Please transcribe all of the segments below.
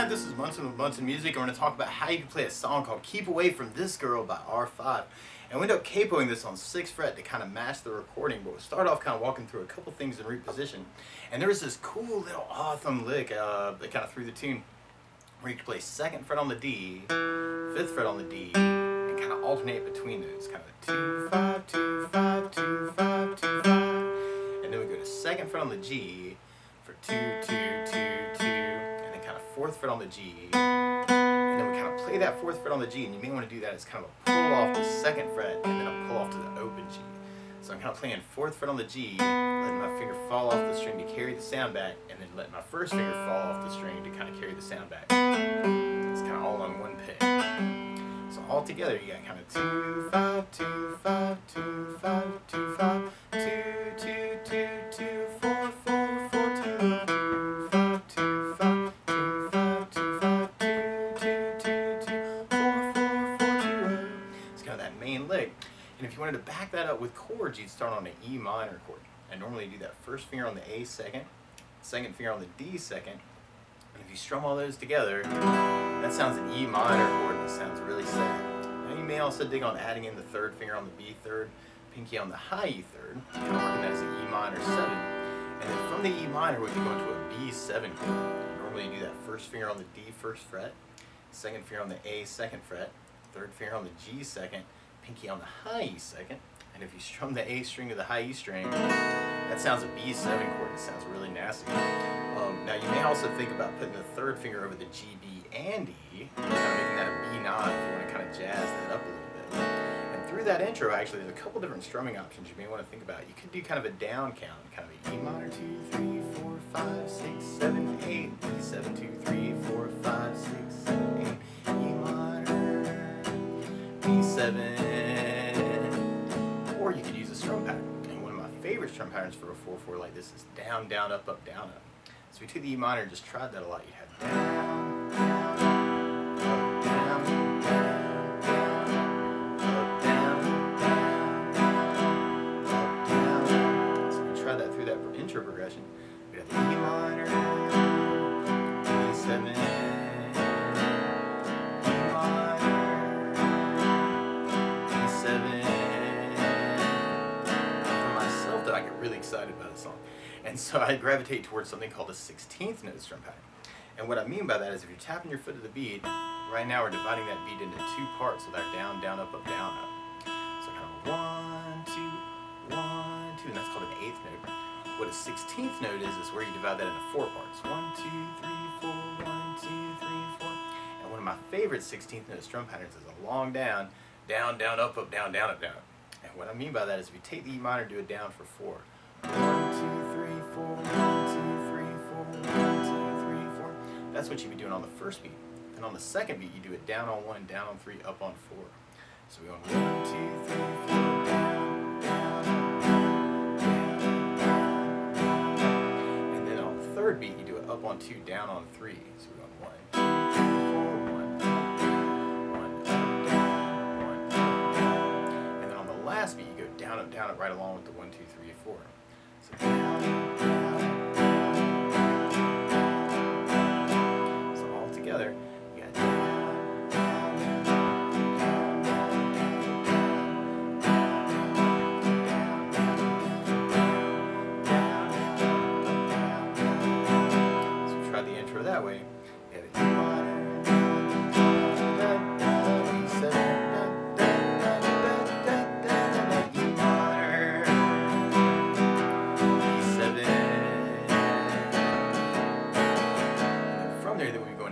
This is Munson with Munson Music, and we're going to talk about how you can play a song called Keep Away From This Girl by R5. And we end up capoing this on 6th fret to kind of match the recording, but we'll start off kind of walking through a couple things in root position. And there was this cool little awesome lick that kind of threw the tune, where you can play 2nd fret on the D, 5th fret on the D, and kind of alternate between those, kind of 2, 5, 2, 5, 2, 5, 2, 5. And then we go to 2nd fret on the G for 2, 2, 2, 2. 4th fret on the G, and then we kind of play that 4th fret on the G, and you may want to do that as kind of a pull off the 2nd fret and then a pull off to the open G. So I'm kind of playing 4th fret on the G, letting my finger fall off the string to carry the sound back, and then letting my 1st finger fall off the string to kind of carry the sound back. It's kind of all on one pick. So all together you got kind of 2, 5, 2, 5, 2, 5, 2, 5, 2, 2, 2, 2, 4, 4, 4, 2. Lick. And if you wanted to back that up with chords, you'd start on an E minor chord. And normally you do that 1st finger on the A 2nd, 2nd finger on the D 2nd, and if you strum all those together, that sounds an E minor chord, and it sounds really sad. Now you may also dig on adding in the 3rd finger on the B 3rd, pinky on the high E 3rd, kind of working that as an E minor 7. And then from the E minor, we can go into a B 7 chord. Normally you do that 1st finger on the D 1st fret, 2nd finger on the A 2nd fret, 3rd finger on the G 2nd, pinky on the high E 2nd, and if you strum the A string to the high E string, that sounds a B7 chord. It sounds really nasty. Now you may also think about putting the 3rd finger over the G, B, and E, kind of making that a B9 if you want to kind of jazz that up a little bit. And through that intro, actually, there's a couple different strumming options you may want to think about. You could do kind of a down count, kind of a E minor 2, 3, 4, 5, 6, 7, 8, B7, 2, 3, 4, 5, 6, 7, 8, E minor, B7. Or you could use a strum pattern. And one of my favorite strum patterns for a 4/4 like this is down, down, up, up, down, up. So if you took the E minor and just tried that a lot, you'd have down, down, up, down, down, down, up, down, down, up, down. So if you try that through that intro progression, we'd have the E minor, E7, really excited by the song, and so I gravitate towards something called a 16th note strum pattern. And what I mean by that is if you're tapping your foot to the beat, right now we're dividing that beat into 2 parts with our down, down, up, up, down, up. So kind of 1, 2, 1, 2, and that's called an 8th note. What a 16th note is where you divide that into 4 parts. 1, 2, 3, 4, 1, 2, 3, 4. And one of my favorite 16th note strum patterns is a long down, down, down, up, up, down, down, up, down. And what I mean by that is if you take the E minor and do it down for 4. 1, 2, 3, 4, 1, 2, 3, 4, 1, 2, 3, 4. That's what you'd be doing on the 1st beat. And on the 2nd beat, you do it down on 1, down on 3, up on 4. So we go 1, 2, 3, 4, down, down, down, down, down, down, up on 2, down on 3. So we're going 1, 2, 3, 4, 1, 1, up, down, 1, up, down. And then on the last beat, you go down it right along with the 1, 2, 3, 4. So down, down, down. So all together, you got down, down, down, down. So try the intro that way. You have an E minor,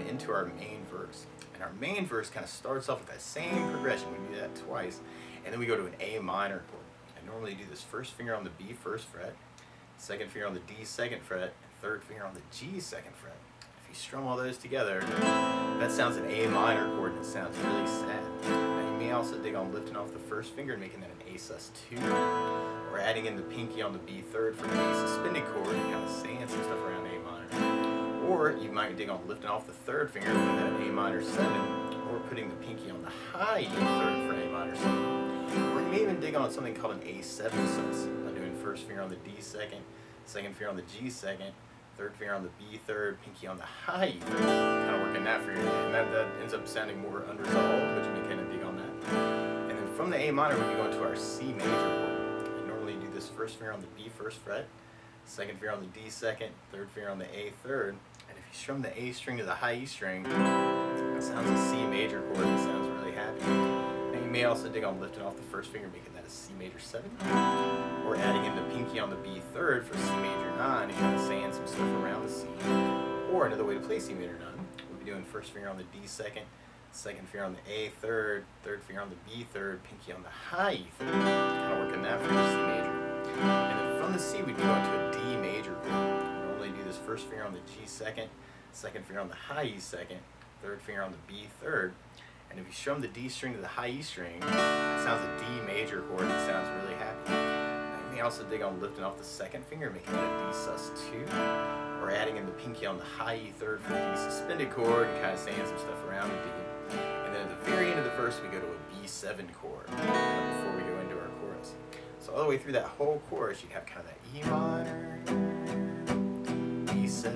into our main verse. And our main verse kind of starts off with that same progression. We do that twice. And then we go to an A minor chord. I normally do this first finger on the B first fret, second finger on the D second fret, third finger on the G second fret. If you strum all those together, that sounds an A minor chord and it sounds really sad. Now you may also dig on lifting off the first finger and making that an A sus2, or adding in the pinky on the B third for an A suspended chord and kind of saying some stuff around A minor. Or you might dig on lifting off the third finger and making that an A minor 7, or putting the pinky on the high E third for an A minor 7. Or you may even dig on something called an A7 sus by doing first finger on the D second finger on the G second, third finger on the B third, pinky on the high E third. Kind of working that for your and that ends up sounding more unresolved, but you may kind of dig on that. And then from the A minor, we go into our C major chord. I normally do this first finger on the B first fret, second finger on the D second, third finger on the A third. And if you strum the A string to the high E string, it sounds a C major chord and sounds really happy. Now you may also dig on lifting off the first finger, making that a C major 7, or adding in the pinky on the B third for C major 9 and kind of saying some stuff around the C. Or another way to play C major 9 would be doing first finger on the D second finger on the A third, third finger on the B third, pinky on the high E third, kind of working that for your C major. And then from the C, we'd be going to a D major chord. Do this first finger on the G second finger on the high E second, third finger on the B third, and if you strum the D string to the high E string, it sounds a D major chord and it sounds really happy. Now you may also dig on lifting off the second finger, making that a D sus2, or adding in the pinky on the high E third for the D suspended chord and kind of saying some stuff around the D. And then at the very end of the verse, we go to a B7 chord before we go into our chorus. So all the way through that whole chorus, you have kind of that E minor, E7,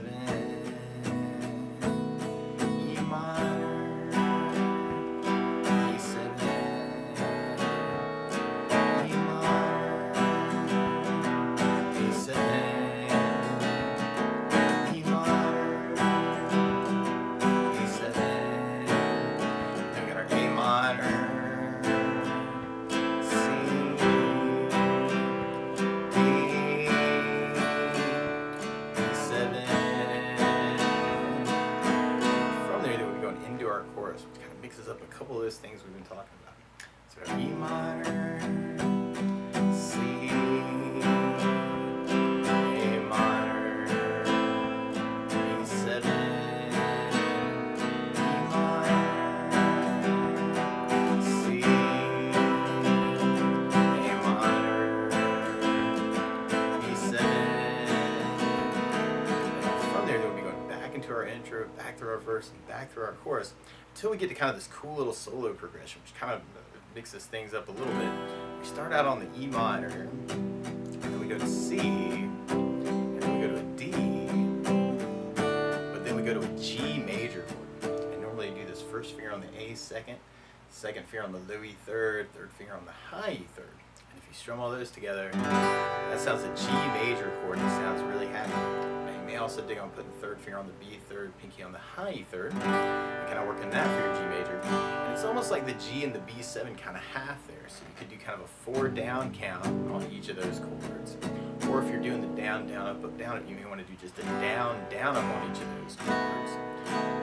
E minor, E7, E minor, E7, E minor, E7. Then we got our A minor, C, D, our chorus, which kind of mixes up a couple of those things we've been talking about. So we have E minor, C, A minor, E7, E minor, C, A minor, E7. And from there, we'll be going back into our intro, back through our verse, and back through our chorus, until we get to kind of this cool little solo progression, which kind of mixes things up a little bit. We start out on the E minor, and then we go to C, and then we go to a D, but then we go to a G major chord. I normally do this first finger on the A second finger on the low E third finger on the high E third. And if you strum all those together, that sounds a G major chord and it sounds really happy. You may also dig on putting third finger on the B third, pinky on the high E third, and kind of working that for your G major. And it's almost like the G and the B7 kind of half there, so you could do kind of a 4 down count on each of those chords. Or if you're doing the down, down, up, down, you may want to do just a down, down, up on each of those chords.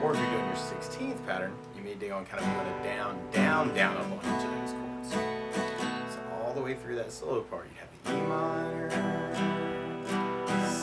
Or if you're doing your 16th pattern, you may dig on kind of doing a down, down, down, up on each of those chords. So all the way through that solo part, you have the E minor, C,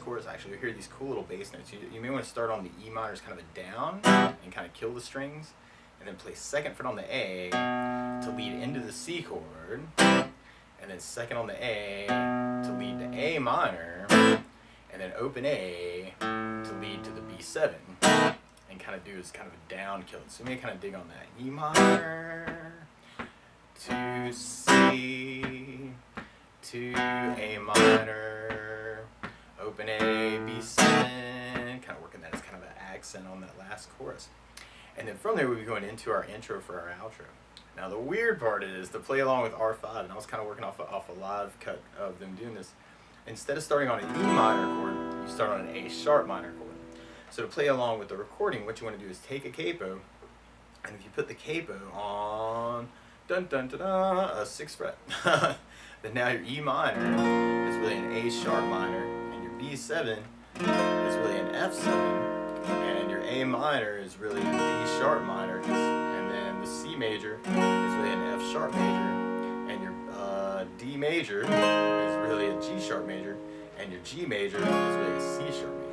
chorus, actually, you'll hear these cool little bass notes. You may want to start on the E minor as kind of a down and kind of kill the strings, and then play second fret on the A to lead into the C chord, and then second on the A to lead to A minor, and then open A to lead to the B7, and kind of do as kind of a down kill. So you may kind of dig on that. E minor to C to A minor, open A, B7, kind of working that as kind of an accent on that last chorus. And then from there we'll be going into our intro for our outro. Now the weird part is to play along with R5, and I was kind of working off a live cut of them doing this. Instead of starting on an E minor chord, you start on an A sharp minor chord. So to play along with the recording, what you want to do is take a capo, and if you put the capo on dun dun dun dun, a 6th fret, then now your E minor is really an A sharp minor, and your B7 is really an F7, and your A minor is really a D sharp minor, and then the C major is really an F sharp major, and your D major is really a G sharp major, and your G major is really a C sharp major.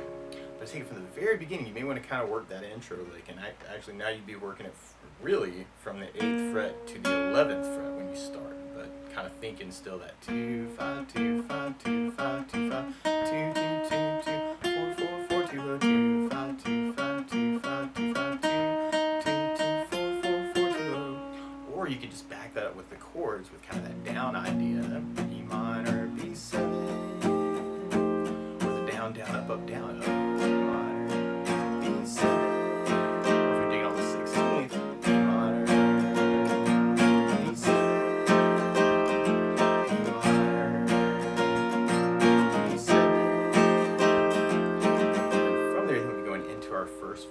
But take it from the very beginning, you may want to kind of work that intro lick, and actually now you'd be working it really from the 8th fret to the 11th fret when you start, but kind of thinking still that 2 5 2 5 2 5 2 5 2 2 2 2 4 4 4 2 2 5 2 5 2 5 2 5 2 2 2 4 4 4 2. Or you could just back that up with the chords with kind of that down idea, E minor, B7, or the down down up up down up, E minor, B7.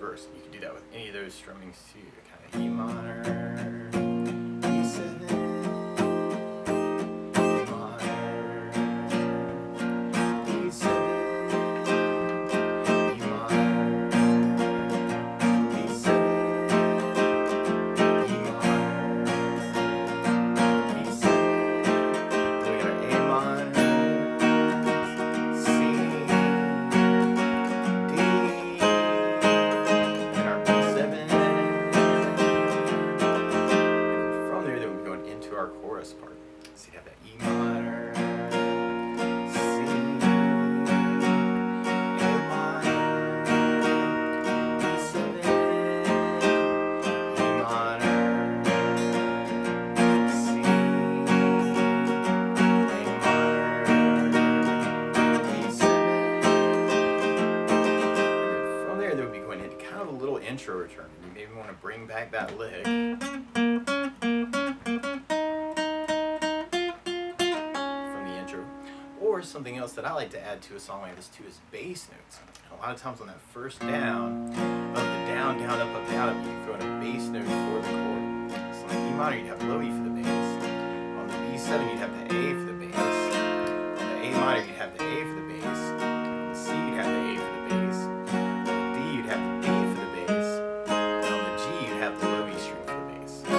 Verse. You can do that with any of those strummings too. Kind of E minor, B7, E minor, B7, E minor, B7, E minor, B7. Then we got our A minor, C, our chorus part. So you have that E minor, C, A minor, B7, E minor, C, A minor, B7. And then from there, we'll be going into kind of a little intro return. You maybe want to bring back that lick. Or something else that I like to add to a song like this too is bass notes. And a lot of times on that first down, of the down, down, up, down, up, you can throw in a bass note for the chord. So on the E minor, you'd have low E for the bass. On the B7, you'd have the A for the bass. On the A minor, you'd have the A for the bass. On the C, you'd have the A for the bass. On the D, you'd have the D for the bass. And on the G, you'd have the low E string for the bass. So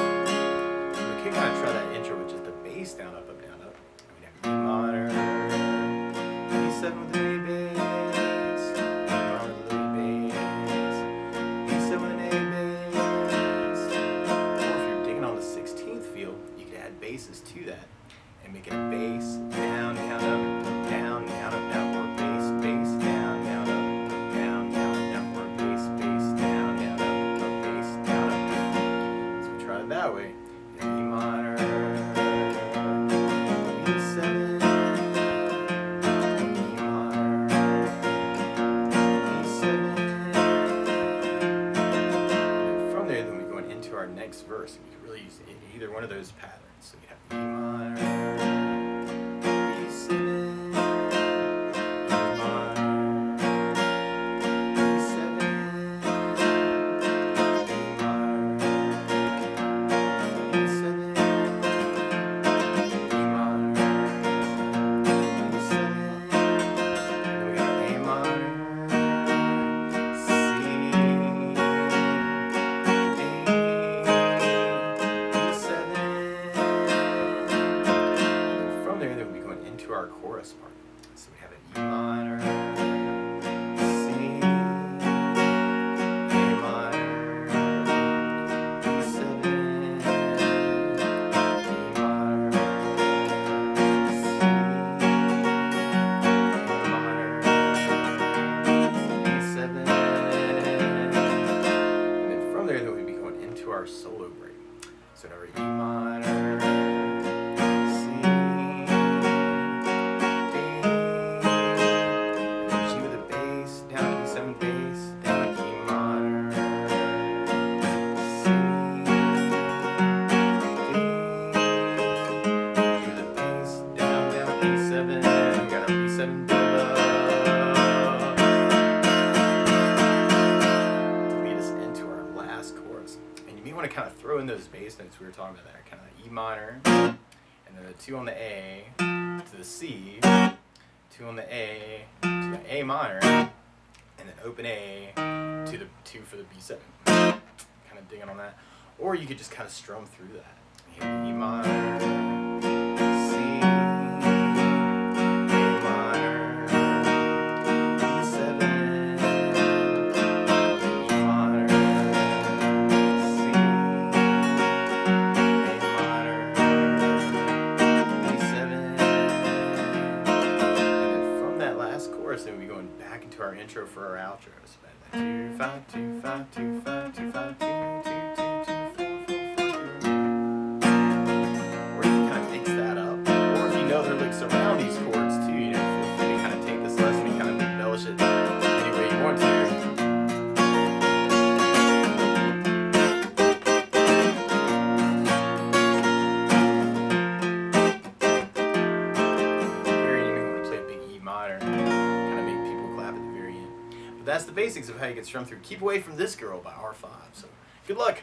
we can kind of try that intro with just the bass down, up, down, up. We'd have E minor, B7 with an A bass, E minor with an A bass, B7 with an A bass. Or if you're digging on the 16th feel, you could add basses to that and make it a bass, down, down, up, down, down, up, down, or bass, bass, down, down, up, down, down, down, or bass, bass, down, down, up, bass, down, up. So we try it that way. E minor, B7. Our next verse, and you can really use either one of those patterns. So you have E minor, B7, E minor, B7, E minor, B7, E minor, B7. Then we got A minor, C, D, doing those bass notes we were talking about there, kind of E minor, and then the 2 on the A to the C, 2 on the A to the A minor, and then open A to the 2 for the B7. Kind of digging on that. Or you could just kind of strum through that. You hit the E minor, C, A minor, B7, E minor, C, A minor, B7. And then from that last chorus, then we'll be going back into our intro for our outro. So 2 5 2 5 2 5 2 5 2 2 2 2 4 4 4 2. Or you can kind of mix that up. Or if you know there are licks around these chords too, you know, feel free to kind of take this lesson and kind of embellish it any way you want to. That's the basics of how you get strummed through Keep Away from This Girl by R5. So good luck.